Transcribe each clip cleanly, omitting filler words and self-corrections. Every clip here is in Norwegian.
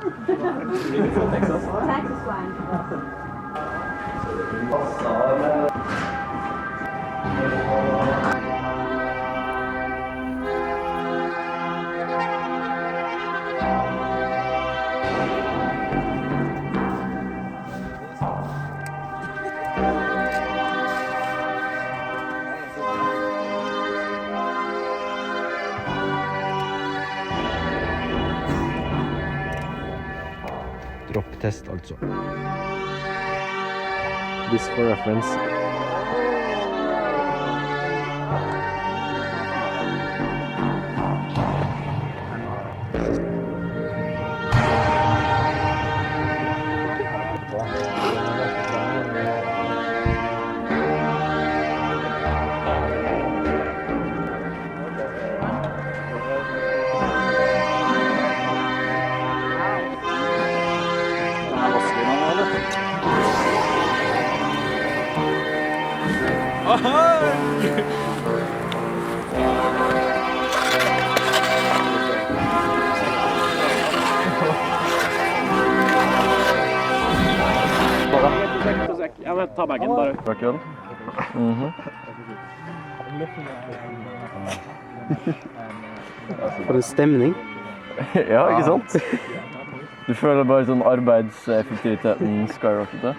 Texas slang. Dropptest, altså. This for reference. Ja, men ta bagen bare. Takk igjen. For en stemning. Ja, ikke sant? Du føler bare sånn arbeidseffektiviteten skyrockete.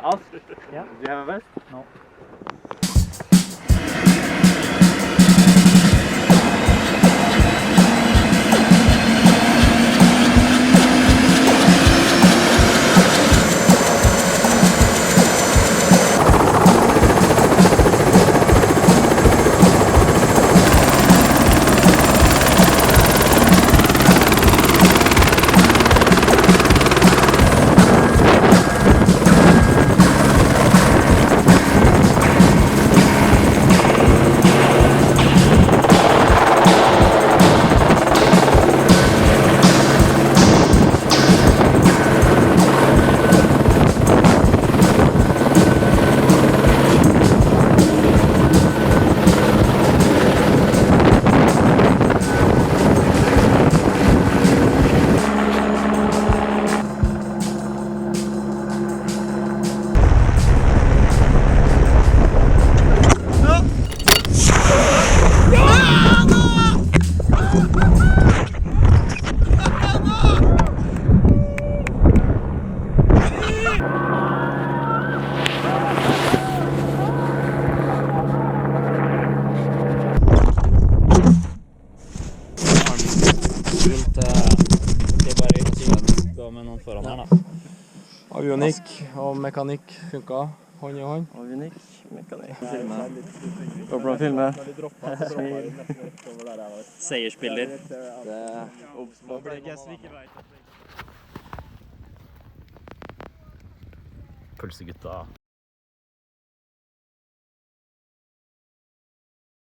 Alf? Yeah. Do you have a vest? No. Avionikk og mekanikk funka hånd i hånd. Avionikk, mekanikk. Håper du filmer. Seiersbilder. Pølsegutta